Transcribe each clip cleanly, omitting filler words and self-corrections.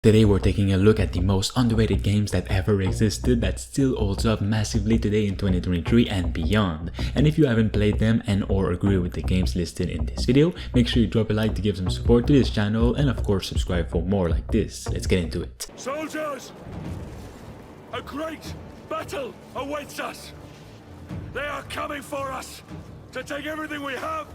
Today we're taking a look at the most underrated games that ever existed that still holds up massively today in 2023 and beyond. And if you haven't played them and or agree with the games listed in this video, make sure you drop a like to give some support to this channel and of course subscribe for more like this. Let's get into it. Soldiers! A great battle awaits us! They are coming for us to take everything we have,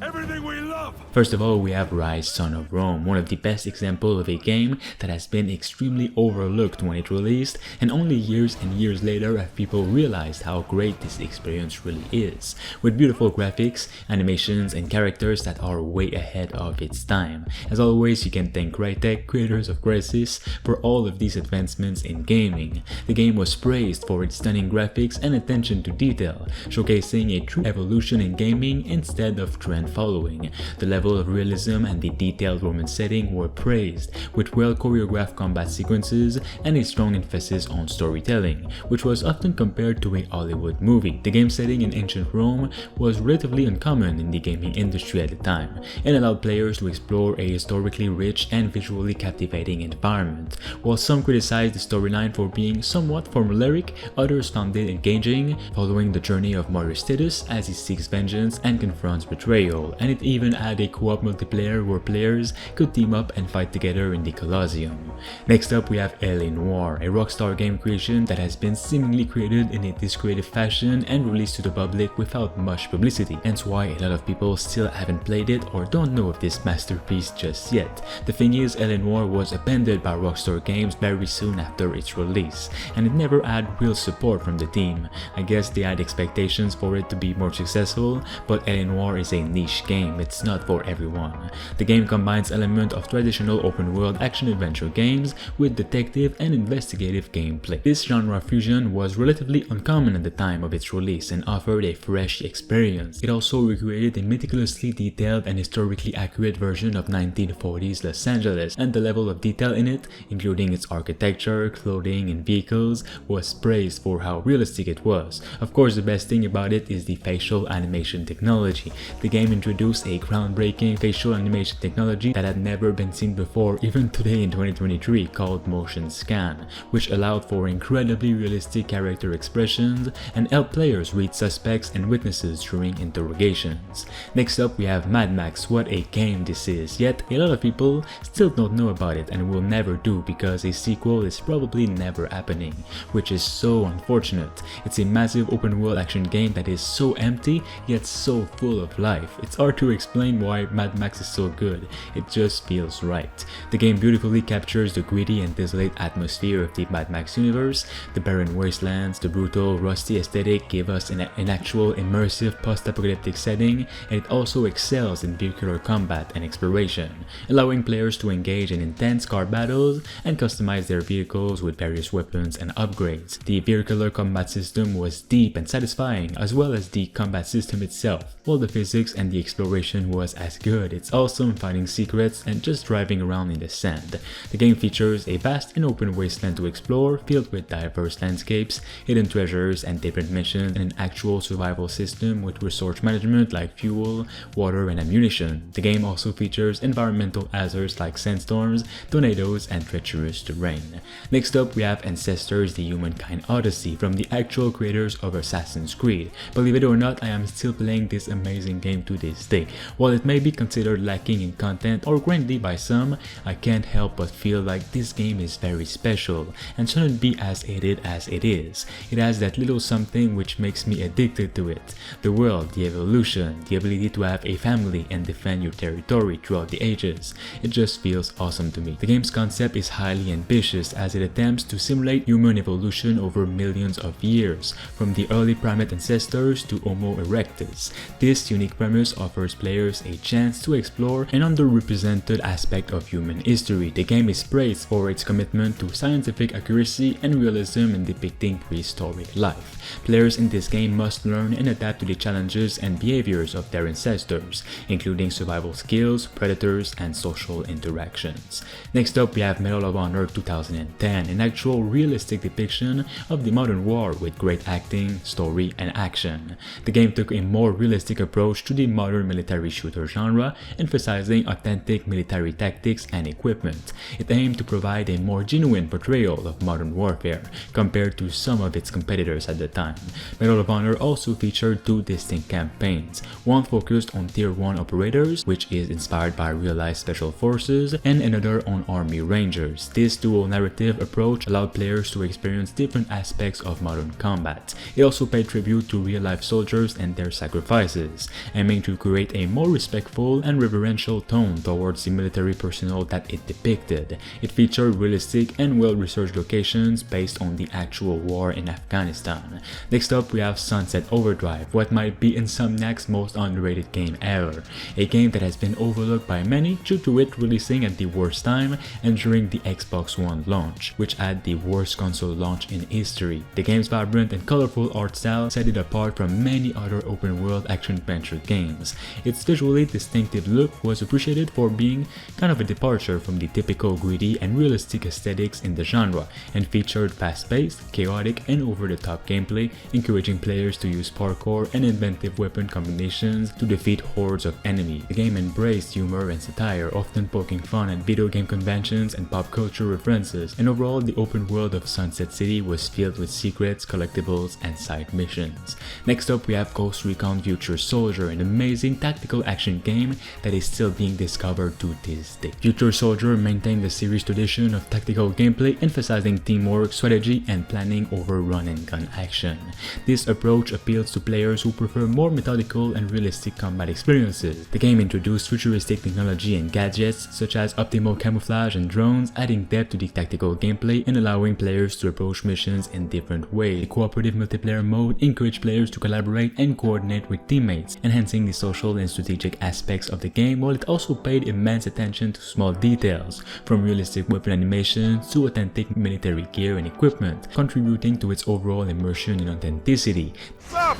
everything we love! First of all, we have Ryse: Son of Rome, one of the best examples of a game that has been extremely overlooked when it released, and only years and years later have people realized how great this experience really is, with beautiful graphics, animations, and characters that are way ahead of its time. As always, you can thank Crytek, creators of Crysis, for all of these advancements in gaming. The game was praised for its stunning graphics and attention to detail, showcasing a true evolution in gaming instead of trend following. The level of realism and the detailed Roman setting were praised, with well choreographed combat sequences and a strong emphasis on storytelling, which was often compared to a Hollywood movie. The game setting in ancient Rome was relatively uncommon in the gaming industry at the time, and allowed players to explore a historically rich and visually captivating environment. While some criticized the storyline for being somewhat formulaic, others found it engaging, following the journey of Marius Titus as he seeks vengeance and confronts betrayal, and it even had a co-op multiplayer where players could team up and fight together in the Colosseum. Next up, we have L.A. Noire, a Rockstar game creation that has been seemingly created in a discretive fashion and released to the public without much publicity, hence why a lot of people still haven't played it or don't know of this masterpiece just yet. The thing is, L.A. Noire was abandoned by Rockstar Games very soon after its release, and it never had real support from the team. I guess they had expectations for it to be more successful, but L.A. Noire is a niche game, it's not for everyone. The game combines elements of traditional open-world action-adventure games with detective and investigative gameplay. This genre fusion was relatively uncommon at the time of its release and offered a fresh experience. It also recreated a meticulously detailed and historically accurate version of 1940s Los Angeles, and the level of detail in it, including its architecture, clothing, and vehicles, was praised for how realistic it was. Of course, the best thing about it is the facial animation technology. The game introduced a groundbreaking facial animation technology that had never been seen before, even today in 2023, called motion scan, which allowed for incredibly realistic character expressions and helped players read suspects and witnesses during interrogations. Next up, we have Mad Max. What a game this is, yet a lot of people still don't know about it and will never do because a sequel is probably never happening, which is so unfortunate. It's a massive open world action game that is so empty yet so full of life. It's hard to explain why Mad Max is so good, it just feels right. The game beautifully captures the gritty and desolate atmosphere of the Mad Max universe. The barren wastelands, the brutal, rusty aesthetic give us an actual immersive post-apocalyptic setting, and it also excels in vehicular combat and exploration, allowing players to engage in intense car battles and customize their vehicles with various weapons and upgrades. The vehicular combat system was deep and satisfying, as well as the combat system itself. While the physics and the exploration was as good, it's awesome finding secrets and just driving around in the sand. The game features a vast and open wasteland to explore, filled with diverse landscapes, hidden treasures, and different missions, and an actual survival system with resource management like fuel, water, and ammunition. The game also features environmental hazards like sandstorms, tornadoes, and treacherous terrain. Next up, we have Ancestors: The Humankind Odyssey from the actual creators of Assassin's Creed. Believe it or not, I am still playing this amazing game to this day. While it may be considered lacking in content or grindy by some, I can't help but feel like this game is very special and shouldn't be as hated as it is. It has that little something which makes me addicted to it. The world, the evolution, the ability to have a family and defend your territory throughout the ages. It just feels awesome to me. The game's concept is highly ambitious as it attempts to simulate human evolution over millions of years, from the early primate ancestors to Homo erectus. This unique premise offers players a chance to explore an underrepresented aspect of human history. The game is praised for its commitment to scientific accuracy and realism in depicting prehistoric life. Players in this game must learn and adapt to the challenges and behaviors of their ancestors, including survival skills, predators, and social interactions. Next up, we have Medal of Honor 2010, an actual realistic depiction of the modern war with great acting, story, and action. The game took a more realistic approach to the modern military shooter genre, emphasizing authentic military tactics and equipment. It aimed to provide a more genuine portrayal of modern warfare compared to some of its competitors at the time. Medal of Honor also featured two distinct campaigns, one focused on Tier 1 operators, which is inspired by real-life special forces, and another on Army Rangers. This dual narrative approach allowed players to experience different aspects of modern combat. It also paid tribute to real-life soldiers and their sacrifices, aiming to create a more respectful and reverential tone towards the military personnel that it depicted. It featured realistic and well-researched locations based on the actual war in Afghanistan. Next up, we have Sunset Overdrive, what might be Insomniac's most underrated game ever. A game that has been overlooked by many due to it releasing at the worst time and during the Xbox One launch, which had the worst console launch in history. The game's vibrant and colorful art style set it apart from many other open-world action-adventure games. Its visually distinctive look was appreciated for being kind of a departure from the typical gritty and realistic aesthetics in the genre, and featured fast-paced, chaotic, and over-the-top gameplay, encouraging players to use parkour and inventive weapon combinations to defeat hordes of enemies. The game embraced humor and satire, often poking fun at video game conventions and pop culture references, and overall the open world of Sunset City was filled with secrets, collectibles, and side missions. Next up, we have Ghost Recon Future Soldier, an amazing tactical action game that is still being discovered to this day. Future Soldier maintained the series tradition of tactical gameplay, emphasizing teamwork, strategy, and planning over run-and-gun action. This approach appeals to players who prefer more methodical and realistic combat experiences. The game introduced futuristic technology and gadgets such as optimal camouflage and drones, adding depth to the tactical gameplay and allowing players to approach missions in different ways. The cooperative multiplayer mode encouraged players to collaborate and coordinate with teammates, enhancing the social and strategic aspects of the game, while it also paid immense attention to small details, from realistic weapon animations to authentic military gear and equipment, contributing to its overall immersion and authenticity. Stop!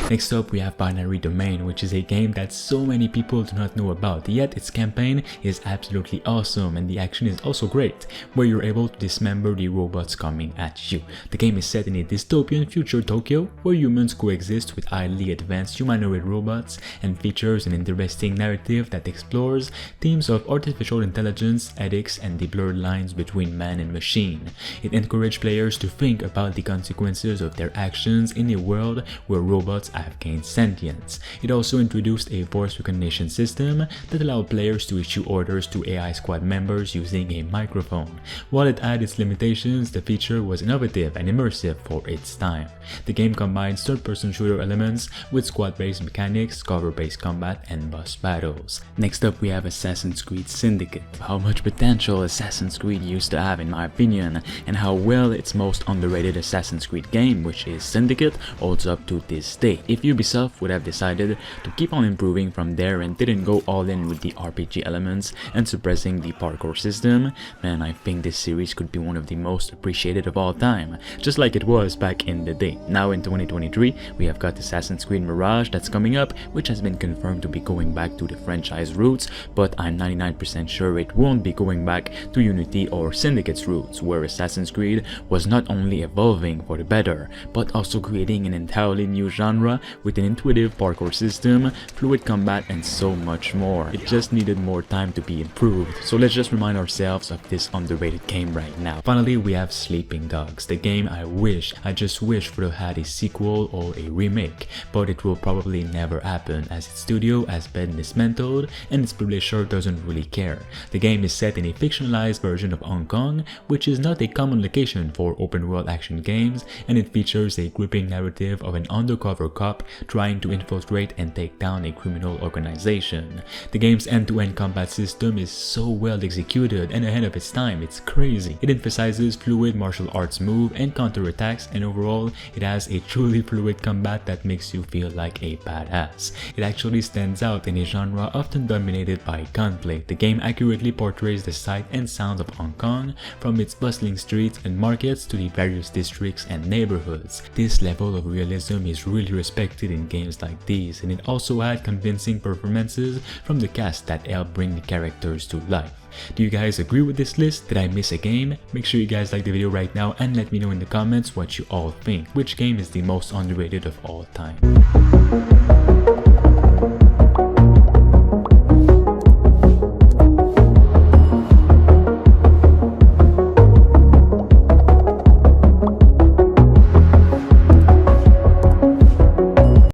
Next up, we have Binary Domain, which is a game that so many people do not know about, yet its campaign is absolutely awesome and the action is also great, where you're able to dismember the robots coming at you. The game is set in a dystopian future Tokyo, where humans coexist with highly advanced humanoid robots, and features an interesting narrative that explores themes of artificial intelligence, ethics, and the blurred lines between man and machine. It encouraged players to think about the consequences of their actions in a world where robots have gained sentience. It also introduced a voice recognition system that allowed players to issue orders to AI squad members using a microphone. While it had its limitations, the feature was innovative and immersive for its time. The game combines third-person shooter elements with squad-based mechanics, cover-based combat, and boss battles. Next up, we have Assassin's Creed Syndicate. How much potential Assassin's Creed used to have in my opinion, and how well its most underrated Assassin's Creed game, which is Syndicate, holds up to this day. If Ubisoft would have decided to keep on improving from there and didn't go all in with the RPG elements and suppressing the parkour system, man, I think this series could be one of the most appreciated of all time, just like it was back in the day. Now in 2023, we have got Assassin's Creed Mirage that's coming up, which has been confirmed to be going back to the franchise roots, but I'm 99% sure it won't be going back to Unity or Syndicate's roots, where Assassin's Creed was not only evolving for the better, but also creating an entirely new genre with an intuitive parkour system, fluid combat, and so much more. It just needed more time to be improved, so let's just remind ourselves of this underrated game right now. Finally, we have Sleeping Dogs, the game I just wish would have had a sequel or a remake, but it will probably never happen as its studio has been dismantled and its publisher doesn't really care. The game is set in a fictionalized version of Hong Kong, which is not a common location for open world action games, and it features a gripping narrative of an undercover cop trying to infiltrate and take down a criminal organization. The game's end-to-end combat system is so well executed and ahead of its time, it's crazy. It emphasizes fluid martial arts move and counterattacks, and overall it has a truly fluid combat that makes you feel like a badass. It actually stands out in a genre often dominated by gunplay. The game accurately portrays the sight and sounds of Hong Kong, from its bustling streets and markets to the various districts and neighborhoods. This level of realism is really respected expected in games like these, and it also had convincing performances from the cast that helped bring the characters to life. Do you guys agree with this list? Did I miss a game? Make sure you guys like the video right now and let me know in the comments what you all think. Which game is the most underrated of all time?